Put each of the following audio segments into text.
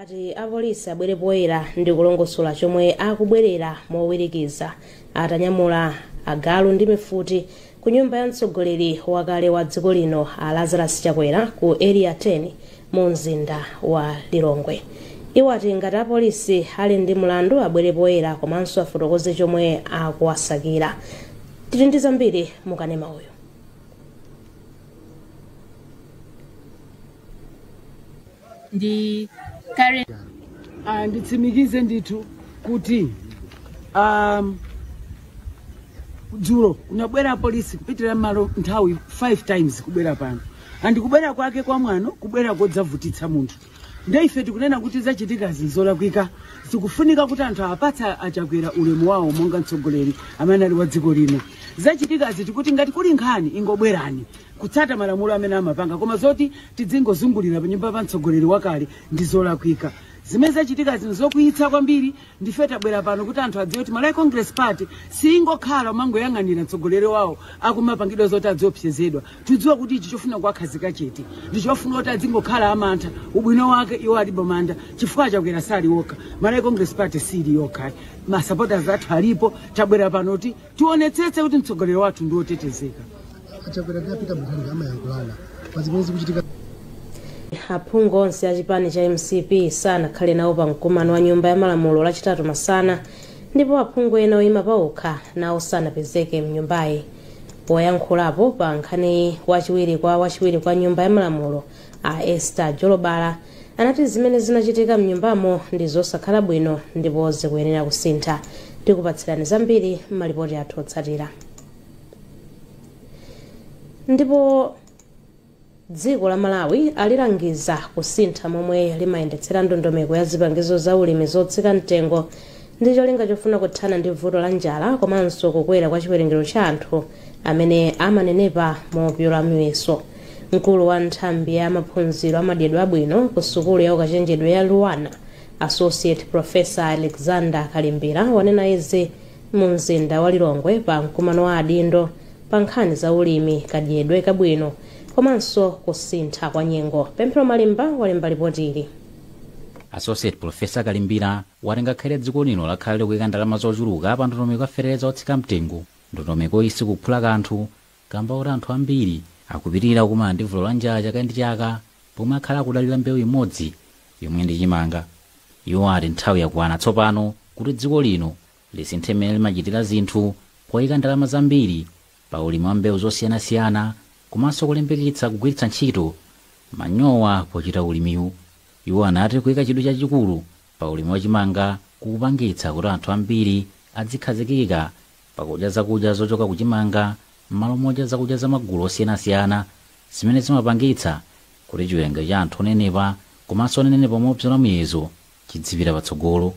Ati apolisi abwere poyera ndi kulongosola chomwe akubwerera mowirikiza atanyamula agalu ndi mifuti ku nyumba ya mtsogoleri wakale wa dziko lino a Lazarus Chakwera ku area 10 mu mzinda wa Lilongwe. Iwo ati ngati apolisi ali ndi mulandu abwere poyera komanso afotokoze chomwe akuwasakira. Tili ndi zambiri mukanema uyu. Ndi kare nditsimikize ndithu kuti dzulo unabwera polisi kupitira malo nthawi 5 times kubwera pano. Andikubwera kwake kwa mwano kubwera kodzavutitsa munthu. Ndeife tikunena kuti zachitika zolakwika. Sikufunika kuti anthu apatsa Achakwera ulemu wawo monga mtsogoleri amene ali wa dziko lino. Zachitika zikuti ngati kuli nkhani ingobwerani kutsata malamulo amene amapanga, koma zoti tidzingozungulira pa nyumba pa mtsogoleri wakale ndi zolakwika. Zimene zachitika zino zokuitsa kwambiri. Ndife tabwera pano kuti anthu adziwe kuti Malawi Congress Party singokhala mangoyang'anira mtsogoleri wawo akumapangidwa zoti adziopsezedwa. Tidziwa kuti ichi chofuna kuwakhazika chete ndichofuna kuti adzingokhala amantha ubwino wake iwo alibe manda chifukwa Chakwera sali wokha. Malawi Congress Party sili yokha, masupporters athu alipo. Tabwera pano kuti tionetsetse kuti mtsogoleri wathu ndi otetezeka. Achakwera kapita mukhali amayankhulana pazimene zikuchitika. Aphungu onse a chipani cha MCP sanakhale nawo pa mkumano wa nyumba ya malamulo lachitatu masana, ndipo aphungu ena oyima pawokha nawo sanapezeke mnyumbayi. Poyankhulapo pa nkhani wachiwiri kwa nyumba ya malamulo a Esther Jolobala anati zimene zinachitika mnyumbamo ndi zosakhala bwino ndipo zikuyenera kusintha. Tikupatsirani zambiri m'malipoti athu otsatira. Ndipo dziko la Malawi alilangiza kusintha momwe limayendetsera ndondomeko ya zipangizo za ulimi zotsika mtengo ndi cholinga chofuna kuthana ndi vuto la njala komanso kukwera kwa chiwerengero cha anthu amene amanenepa mopyola miyeso. Mkulu wa nthambi ya maphunziro amadyedwe abwino ku sukulu ya ukachenjedwe ya Luwana, Associate Professor Alexander Kalimbira wanena izi mu mzinda wa Lilongwe pa mkumano wa adindo pa nkhani za ulimi, kadyedwe kabwino komanso kusintha kwa nyengo. Pemphero Malimba walemba ripoti ili. Associate Professor Kalimbira watenga khaire dziko lino lakhala likuyika ndalama zochuluka pa ndondomeko yafereza otsika mtengo. Ndondomeko isi kuphula kanthu kamba kuti anthu ambiri akupitirira kukumana ndi vuto la njala chaka ndi chaka pomwe akhala akudalira mbewu imodzi yomwe ndi chimanga. Iwo ati nthawi yakwana tsopano kuti dziko lino lisinthe mmene limachitira zinthu poyika ndalama zambiri pa ulimi wa mbewu zosiyanasiyana komanso kulimbikitsa kugwiritsa ntchito manyowa pochita ulimiwu. Iwo anati kuyika chidwi chachikulu pa ulimi wa chimanga kukupangitsa kuti anthu ambiri adzikhazikika pakudya zakudya zochoka ku chimanga m'malo modya zakudya za magulu osiyanasiyana zimene zimapangitsa kuti chiwerengero cha anthu onenepa komanso onenepa mopyola miyezo chidzipita patsogolo.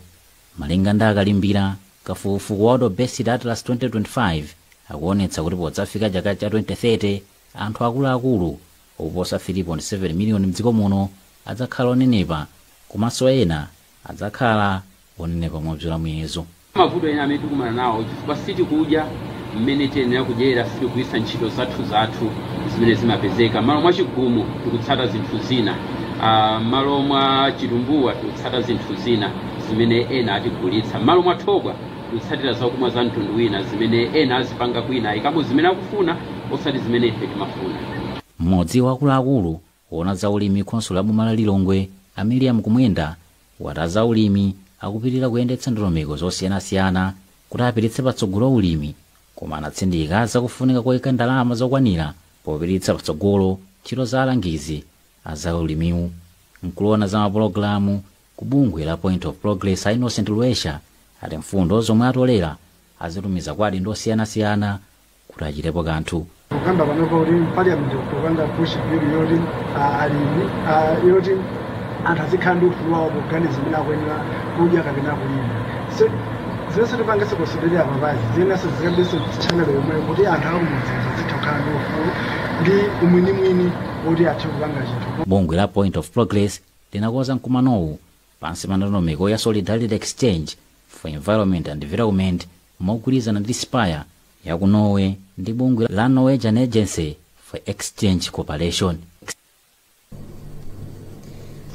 Malinga ndi Kalimbira, kafukufuku wa World Best Atlas 2025 akuonetsa kuti podzafika chaka cha 2030 anthu akuluakulu oposa 3.7 miliyoni mdziko muno adzakhala onenepa komanso ena adzakhala onenepa mopyola miyezo. Mavuto ena amene tikumana nawo chifukwa sitikudya mmene tiyenera kudyera, sitikugwiritsa ntchito zathu zimene zimapezeka. Malo mwa chigumu tikutsata zinthu zina, malo mwa chitumbuwa tikutsata zinthu zina zimene ena atigulitsa. Malo mwa thobwa tikutsatira zakumwa za mtundu wina zimene ena azipanga kwina ikamo zimene akufuna osati zimene ife timafuna. Mmodzi wa akuluakulu woona za ulimi khonsolo la boma la Lilongwe, Ameliam Kumwenda, wati za ulimi akupitirira kuyendetsa ndondomeko zosiyanasiyana kuti apititse patsogolo ulimi, koma anatsindika zakufunika koyika ndalama zokwanira popititsa patsogolo ntchito za alangizi za ulimiwu. Mkulu za mapulogalamu ku bungwe la Point of Progress Innocent Lwesha ati mfundo zomwe atolera azitumiza kwa adindo osiyanasiyana kuti achitepo kanthu. Kugamba panopo kuti parliament kupanga push bill yoti alimi yoti anthu azikhala ndi ufulu wawo poganiza zimene akuyenera kudya kapena kulima. Zinenso tipangenso kusodelera mapazi zinenso zikambinso channel yomwe kuti anthu akumudzi azikhala ndi ufulu ndi umwinimwini woti athe kupanga chinthu. Bungwe la Point of Progress linakonza mkumanowu pansi pa ndondomeko ya Solidarity Exchange for Environment and Development mogwirizana ndi Spire ya ku Norway ndi bungwe la Norwegian Agency for Exchange Cooperation.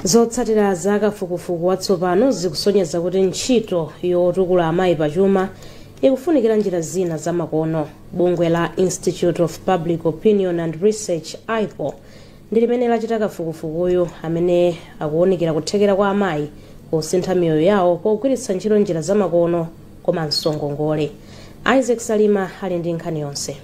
zotsatira za kafukufuku watsopano zikusonyeza kuti ntchito yotukula amayi pachuma ikufunikira njira zina zamakono. Bungwe la Institute of Public Opinion and Research IPO ndi limene lachita kafukufukuyu amene akuwunikira kuthekera kwa amayi kusintha miyoyo yawo pogwiritsa ntchito njira zamakono komanso ngongole. Isaac Salima ali ndi nkhani yonse.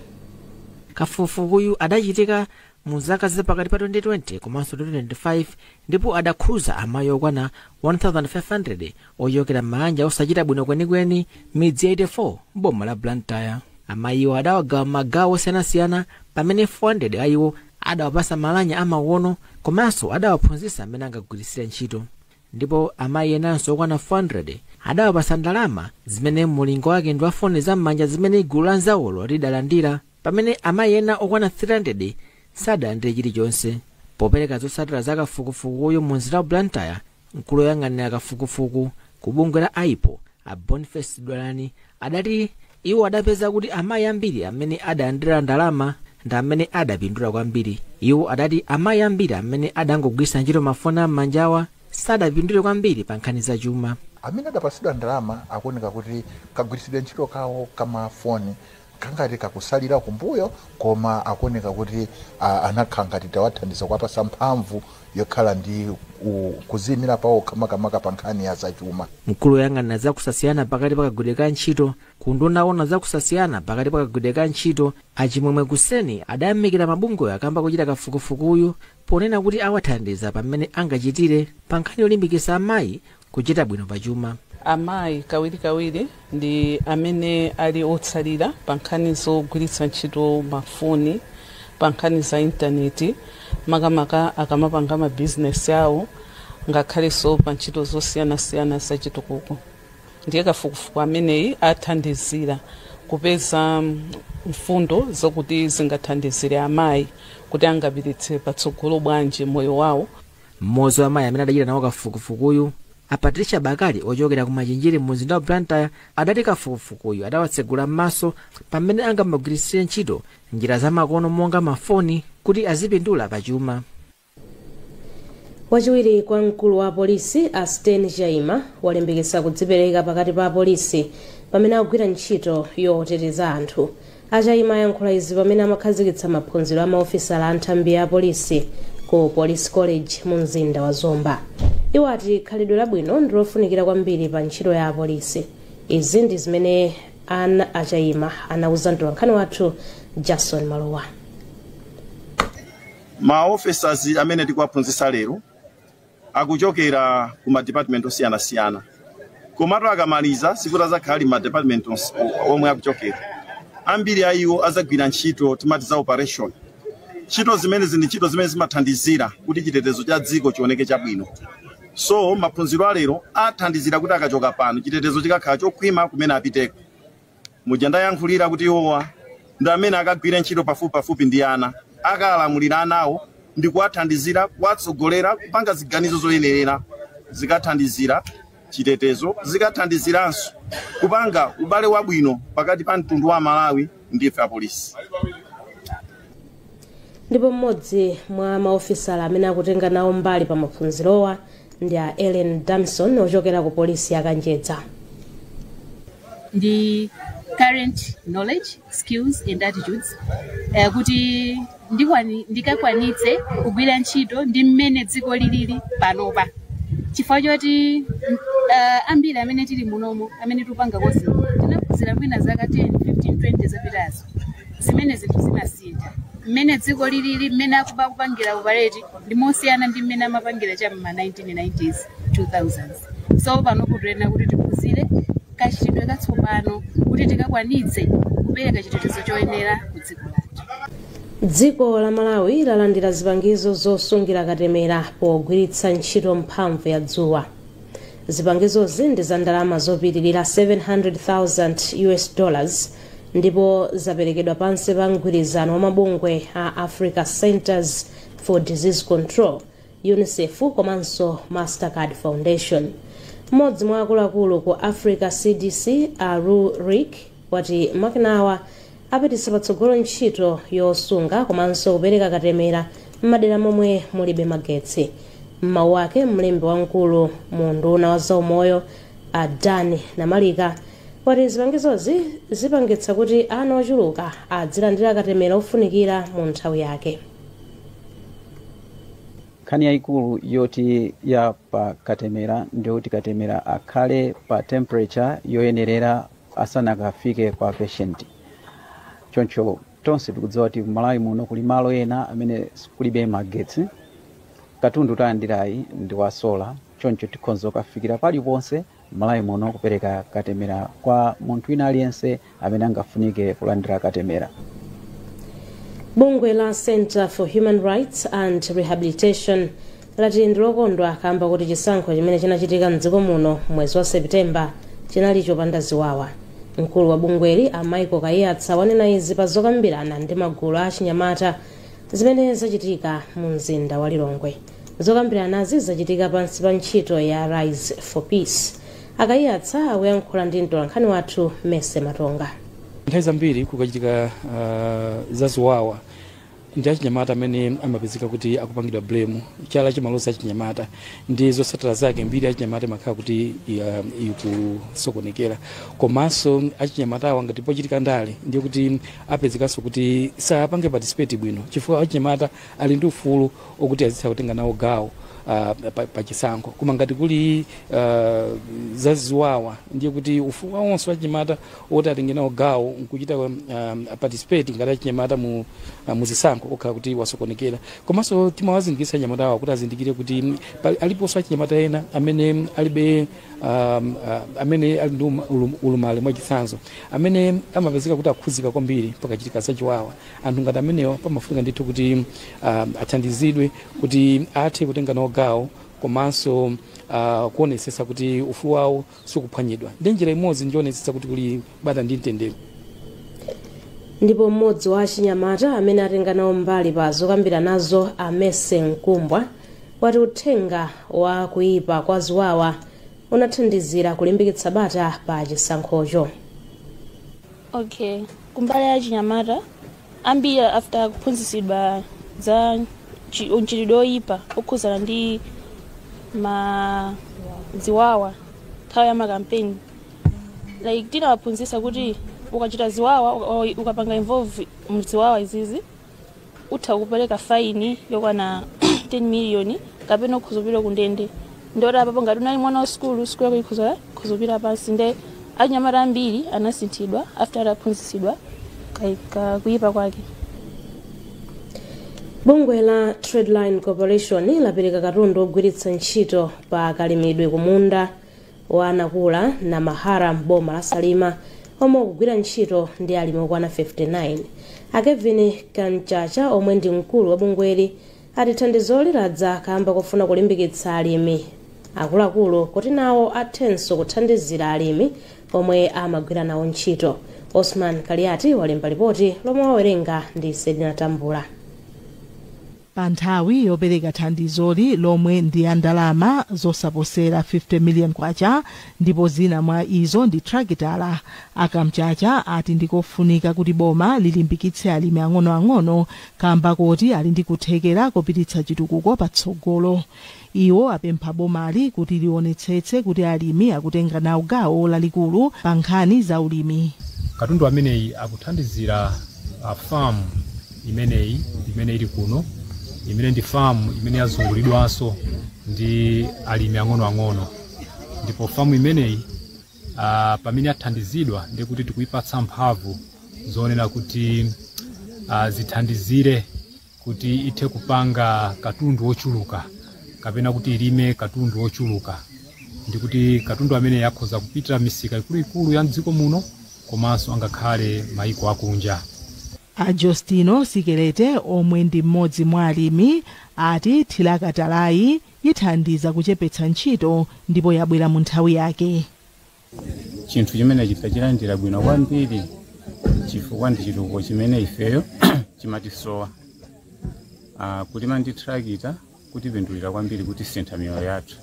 Kafukufukuyu adachitika mu zaka zapakati pa 2020 komanso 2025 ndipo adakhuza amayi okwana 1500 ochokera m'manja osachita bwino kwenikweni midzi 84 m'boma la Blantyre. Amayiwo adawagawa magawo osiyanasiyana pamene 400 ayiwo adawapasa malanya amakono komanso adawaphunzitsa amene angagwiritsire ntchito, ndipo amayi enanso okwana 400 adawapasa ndalama zimene mulingo wake ndi wa foni zam'manja zimene gulu la nzawolo lidalandira, pamene amayi ena okwana 300 sadalandire chilichonse. Popereka zotsatira za kafukufukuyo mu mzinda wa Blantyre, mkulu woyang'anira kafukufuku ku bungwe la IPO a Boniface Dwalani adati iwo adapeza kuti amayi ambiri amene adalandira ndalama ndi amene adapindula kwambiri. Iwo adati amayi ambiri amene adangogwiritsa ntchito mafoni am'manjawa sadapindule kwambiri pa nkhani za chuma. Amene adapasidwa ndalama akuoneka kuti kagwiritsidwe ntchito kawo kamafoni kangati kakusalira kumbuyo, koma akuoneka kuti anakhala ngati tawathandiza kuwapasa mphamvu yokhala ndi kuzimira pawo kamakamaka pa nkhani ya zachuma. Mkulu woyang'anira zakusasiyana pakati pakagwideka ntchito kunduna ona zakusasiyana pakati pakagwideka ntchito Achimwemwe Kuseni adayamikira mabungwe akamba kuchita kafukufukuyu ponena kuti awathandiza pamene angachitire pa nkhani yolimbikitsa amayi kuchita bwino pachuma. Amayi kawirikawiri ndi amene ali otsalira pa nkhani zogwiritsa ntchito mafoni, pa nkhani za intaneti, makamaka akamapanga mabizinesi yawo ngakhalenso pa ntchito zosiyanasiyana zachitukuko. Ndiye kafukufuku ameneyi athandizira kupeza mfundo zokuti zingathandizire amayi kuti angapititse patsogolo bwanji moyo wawo. Mmodzi wa amayi amene adachita nawo kafukufukuyu a Patricia Bakali ochokera ku Machinjiri mu mzinda wa Blantyre adati kafukufukuyu adawatsegula m'maso pamene angamagwiritsire ntchito njira zamakono monga mafoni kuti azipindula pachuma. Wachiwiri kwa mkulu wa polisi a Sten Jaima walimbikitsa kudzipereka pakati pa polisi pamene akugwira ntchito yoteteza anthu. Ajaima ayankhula izi pamene amakhazikitsa maphunziro a maofisala a nthambi ya polisi ku Police College mu mzinda wa Zomba. Iwo ati khalidwe labwino ndi lofunikira kwambiri pa ntchito ya polisi. Izi ndi zimene ana Ajaima anauza mtolankhani wathu Jason Malowa. Ma officers amene tikuwaphunzitsa lero akuchokera ku ma department osiyanasiyana, komatu akamaliza sikuti azakhala ma department omwe akuchokera. Ambiri ayiwo azagwira ntchito timati za operation. Ntchito zimene ntchito zimene zimathandizira kuti chitetezo cha dziko chioneke chabwino. So maphunziro alero athandizira kuti akachoka pano chitetezo chikakhala chokhwima kumene apiteko. Muja ndayankhulira kuti iwowa ndi amene akagwira ntchito pafupi ndi ana, akalamulira anawo ndi kuwathandizira, kuwatsogolera, kupanga ziganizo zoyenerera zikathandizira chitetezo, zikathandiziranso kupanga ubale wabwino pakati pa mtundu wa Malawi ndi ife apolisi. Ndipo mmodzi mwa maofisala amene akutenga nawo mbali pa maphunzirowa ndi a Ellen Damson ochokera ku polisi ya Kanjedza. The current knowledge, skills and attitudes kuti ndikakwanitse kugwira ntchito ndi mmene dziko lilili panopa. Chifukwa choti ambiri amene tili munomo amene tupanga kozi tinaphunzira mwina zaka 10, 15, 20 zapitazo. Zimene zinthu zimasintha. Mmene dziko lilili mmene akupangira upareti ndi mosiyana ndi mmene amapangira cha ma 1990s 2000s. So pano kutena kuti tiphunzire kachitidwe katsopano kuti tikakwanitse kupereka chitetezo choyenera ku dziko lathu. Dziko la Malawi lalandira zipangizo zosungira katemera pogwiritsa ntchito mphamvu ya dzuwa. Zipangizozi ndi za ndalama zopitirira $700,000 ndipo zaperekedwa pansi pa mgwirizano wa mabungwe a Africa Centers for Disease Control, UNICEF komanso Mastercard Foundation. Mmodzi mwa akuluakulu ku Africa CDC Aru Rick wati makinawa apititsa patsogolo ntchito yosunga komanso kupereka katemera m'madera momwe mulibe magetsi. m'mawu ake mlembi wamkulu mu nduna wa zaumoyo Dani Namalika wati zipangizozi zipangitsa kuti ana ochuluka adzilandira katemera ofunikira mu nthawi yake. Nkhani yayikulu yoti ya pa katemera ndiyoti katemera akhale pa temperature yoyenerera asanakafike kwa patient. Choncho tonse tikudziwa kuti Malawi muno kuli malo ena amene kulibe magetsi, katundu talandirayi ndi wa sola. Choncho tikhonza kufikira paliponse Malawi muno kupereka katemera kwa munthu wina aliyense amene angafunike kulandira katemera. Bungwe la Center for Human Rights and Rehabilitation lati ndilokondwa kamba kuti chisankho chimene chinachitika mdziko muno mwezi wa Septemba chinali chopanda ziwawa. Mkulu wa bungweli Michael Kayatsa wanena izi pa zokambirana ndi magulu a chinyamata zimene zachitika mu mzinda wa Lilongwe. Zokambiranazi zachitika pansi pa ntchito ya Rise for Peace. Akayatsa akuyankhula ndi mtolankhani wathu Mese Matonga. Nthawi zambiri kukachitika zaziwawa ndi achinyamata amene amapezeka kuti akupangidwa blame chala chimalosa achinyamata ndi zotsatira zake mbiri achinyamata makhala kuti ikusokonekera. Komanso achinyamata awa ngati pochitika ndale ndiye kuti apezekanso kuti sapange participate bwino chifukwa achinyamata ali ndi ufulu okuti azitha kutenga nawo gawo pa chisankho. Koma ngati kuli zaziwawa ndiye kuti ufulu wonse achinyamata oti atenge nawo gawo nkuchita participate ngati achinyamata mu zisankho okhala kuti wasokonekera. Komanso timawazindikitsa achinyamata awa kuti azindikire kuti aliponso achinyamata ena amene alibe amene ali ndi ulumali mwachitsanzo amene amapezeka kuti akhuzika kwambiri pakachitika zachiwawa. Anthu ngati amenewa pamafunika ndithu kuti athandizidwe kuti athe kutenga nawo gawo komanso kuonesesa kuti ufulu wawo sukuphwanyidwa. Ndi njira imodzi ndionesesa kuti kuli bata ndi mtendere. Ndipo mmodzi wa achinyamata amene atenga nawo mbali pa zokambiranazo Amese Nkumbwa wati uthenga wa kuyipa kwa ziwawa unathandizira kulimbikitsa bata pa chisankhocho. Okay, kumbali ya achinyamata ambiri after kuphunzitsidwa za unchitidwe oyipa okhuzana ndi ziwawa nthawi ya makampeni, like tinawaphunzitsa kuti ukachita ziwawa ukapanga involve mziwawa izizi utha kupereka faini yokwana 10 million kapena kukhuzupira kundende. Ndora apapo ngati unali mwana wa skulu yako ikhuzupira pansi. Nde achinyamata ambiri anasinthidwa after ataphunzitsidwa kuyipa kwake. Bungwe la Tradeline Corporation lapereka katundu ogwiritsa ntchito pa kalimidwe kumunda wa Nakula na Mahara m'boma la Salima omwe kugwira ntchito ndi alimi okwana 59. Kevin Kanchacha omwe ndi mkulu wa bungweli ati thandizoli ladza kamba kufuna kulimbikitsa alimi akuluakulu kuti nawo athenso kuthandizira alimi omwe amagwira nawo ntchito. Osman Kaliati walemba ripoti lomwe wawerenga ndi Sedina Tambula. Pa nthawi yopereka thandizoli lomwe ndi ya ndalama zosaposera 50 million kwacha ndipo zina mwa izo ndi trakitala. Akamchacha ati ndikofunika kuti boma lilimbikitse alimi ang'onoang'ono kamba kuti ali ndi kuthekera kopititsa chitukuko patsogolo. Iwo apempha bomali kuti lionetsetse kuti alimi akutenga nawo gawo lalikulu pa nkhani za ulimi. Katundu ameneyi akuthandizira farm imene ili kuno, imene ndi farm imene yazungulidwanso ndi alimi ang'onoang'ono. Ndipo farm imeneyi pamene athandizidwa ndi kuti tikuyipatsa mphamvu zonena kuti zithandizire kuti ithe kupanga katundu ochuluka kapena kuti ilime katundu ochuluka. Ndi kuti katundu amene yakhoza kupitira misika ikuluikulu ya mdziko muno komanso angakhale maiko akunja. Justino Sikelete omwe ndi mmodzi mwa alimi ati thilakatalayi ithandiza kuchepetsa ntchito ndipo yabwera mu nthawi yake. Chinthu chimene chisachilandira bwino kwambiri chifukwa ndi chitukuko chimene ifeyo chimatisowa. Kulima ndi trakita kutipindulira kwambiri kuti sintha miyoyo yathu.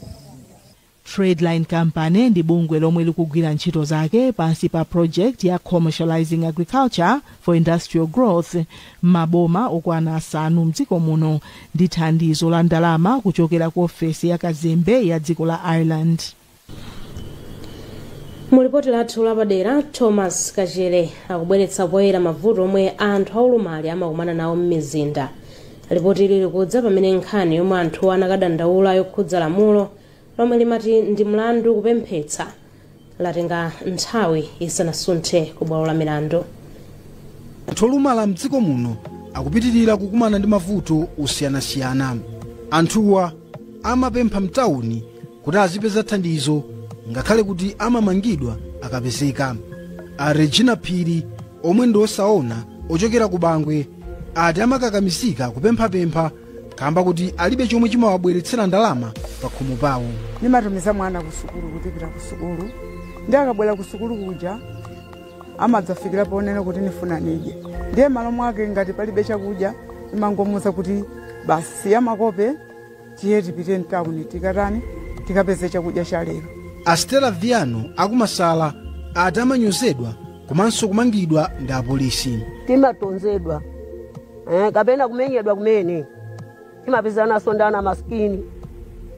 Tradeline Company ndi bungwe lomwe likugwira ntchito zake pansi pa project ya Commercializing Agriculture for Industrial Growth maboma okwana asanu mdziko muno ndi thandizo la ndalama kuchokera ku ofesi ya kazembe ya dziko la Ireland. Mulipoti lathu lapadera Thomas Kachere akubweretsa poyera mavuto omwe anthu aulumali amakumana nawo m'mizinda. Ripoti ili likudza pamene nkhani yomwe anthu anakadandaula yokhudza lamulo lomwe limati ndi mlandu kupemphetsa latenga nthawi isanasunthe ku bwalo la milandu. Anthu olumala mdziko muno akupitirira kukumana ndi mavuto osiyanasiyana. Anthuwa amapempha mtawuni kuti azipeza thandizo ngakhale kuti amamangidwa akapezeka. Regina Phiri omwe ndi osaona ochokera ku Bangwe ati amakakamisika kupemphapempha kamba kuti alibe chomwe chimawabweretsera ndalama pa khomo pawo. Nimatumiza mwana ku sukulu kuti pita ku sukulu ndi akabwera ku sukulu kuja amadzafikira ponena kuti nifuna nije ndiye malo mwake ngati palibe chakudya imangomuza kuti basi siya makope tiye tipite mtawuni tikatani tikapeze chakudya cha lero. Astela Viano akumasala ati amanyozedwa komanso kumangidwa ndi apolisi. Timatonzedwa kapena kumenyedwa kumene timapezana sondana maskini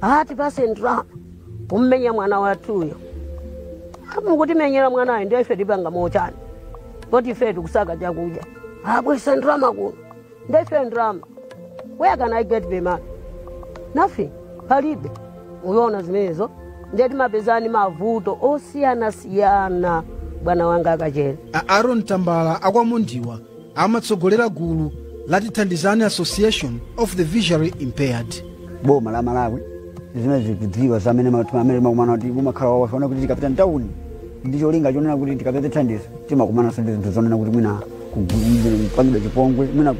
ati pasendra kummenya mwana wathuyo kuti menyera mwanayo ndiye ife tipanga mochani kuti ife tikusaka chakudya abwesa ndrama kuno ndiye ife ndrama where can I get the money? Nothing. Palibe uyoona zimenezo ndiye timapezani mavuto osiyana bwana wanga Kachere. Aaron Tambala akwamondiwa amatsogolera gulu lati Thandizani Association of the Visually Impaired. Boma la Malawi zimene zikudziwa zamene makumana kuti kumakhala wafuna kuti tikapita mtawuni ndicho linga chonena kuti tikapeza thandizo timakumana ndi zinthu zonena kuti mwina kupangidwa chipongwe mwina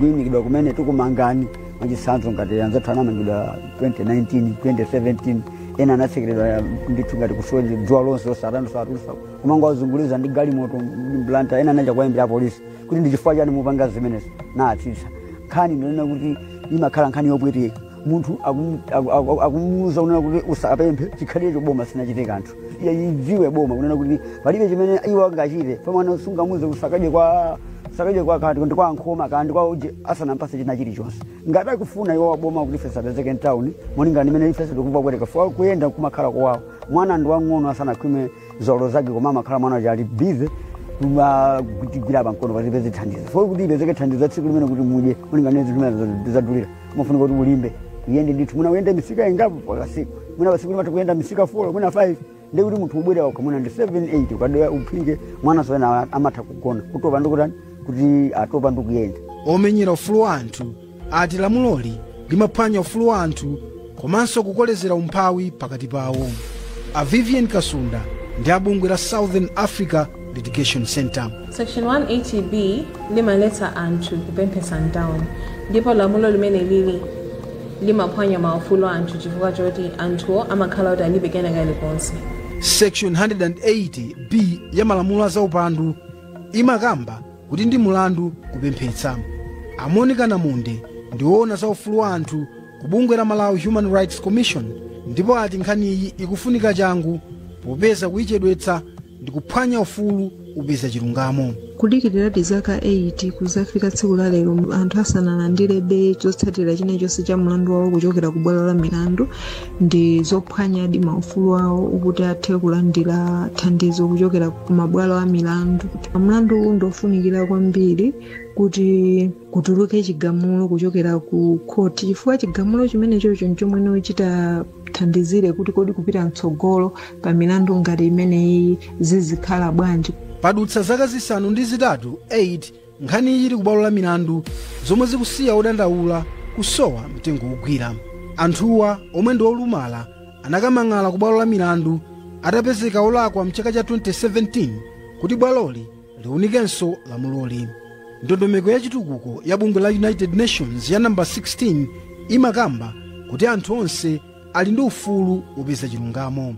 kuyimikidwa kumene tikumangani mwachisanzo ngati anzathu anamangidwa 2019 2017 ena anasekeredwa ndithu ngati kusweli dzuwa lonse osatulusa kumanga wazunguliza ndi galimoto mblanta ena anaja kwayembera polisi kuti ndi chifukwa chani mupanga zimenezi natsitsa nkhani ndinena kuti imakhala nkhani yopweteka munthu akumuuza unena kuti usapemphe chikhalicho boma sinachite kanthu idziwe boma kunena kuti palibe chimene iwo angachite pamwana usungamuze usakadye kwa kati ndi kwa nkhoma kandi kwa uje asanampase china chilichonse ngati akufuna iwo waboma kuti ife sapezeke mtawuni moninga ndimene ife tikuva kupereka fuwa kuyenda kumakhala kwawo mwana ndi wang'ono asanakhwime zolo zake koma amakhala mwana chali bize kutigwira pankono patipeze thandizo fo kuti ipezeke thandizo tsiku limene kuti mudye moninga nezi limene zadulira mufunika kuti ulimbe uyende ndithu mwina uyende misika ingapo pakasiku mwina pasiku limati kuyenda misika 4 mwina 5 ndi kuti munthu ubwera wakamuna ndi 7-8 ukadoya uphike mwana soena amatha kugona kutopa ndikutani kuti atopa ndikuyenda. Omenyera ufulu wa anthu ati lamuloli limaphwanya ufulu wa anthu komanso kukolezera umphawi pakati pawo. Vivian Kasunda ndi abungwe la Southern Africa Litigation Center. Section 180B limaleta anthu kupemphesa mtawuni ndipo lamulo limene lili limaphwanya maufulu a anthu chifukwa choti anthuwo amakhala kuti alibe kena kalikonse. Section 180B ya malamulo a zaupandu imakamba kuti ndi mulandu kupemphetsa. Monica Namunde ndiwoona za ufulu wa anthu kubungwe la Malawi Human Rights Commission ndipo ati nkhaniyi ikufunika changu popeza kuyichedwetsa ndi kuphwanya ufulu upeza chilungamo. Kudikirira zaka 8 kuzafika tsiku la lero anthu asanalandirebe chotsatira chilichonse cha mlandu wawo kuchokera ku bwalo la milandu ndi zophwanya maufulu awo ukuthi athe kulandira thandizo kuchokera ku mabwalo a milandu. Mlandu ndofunikira kwambiri kuti kutuluke chigamulo kuchokera ku khoti chifukwa chigamulo chimenecho chomwe chita thandizire kuti kodi kupita mtsogolo pa milandu ngati imeneyi zizikhala bwanji. Padutsa zaka zisanu ndi zitatu 8 nkhani iyi ili ku bwalo la milandu zomwe zikusiya odandaula kusowa mtengo wogwira. Anthuwa omwe ndi olumala anakamang'ala ku bwalo la milandu atapezeka olakwa mchaka cha 2017 kuti bwaloli liunikenso lamuloli. Ndondomeko ya chitukuko ya bungwe la United Nations ya namba 16 imakamba kuti anthu onse ali ndi ufulu upeza chilungamo.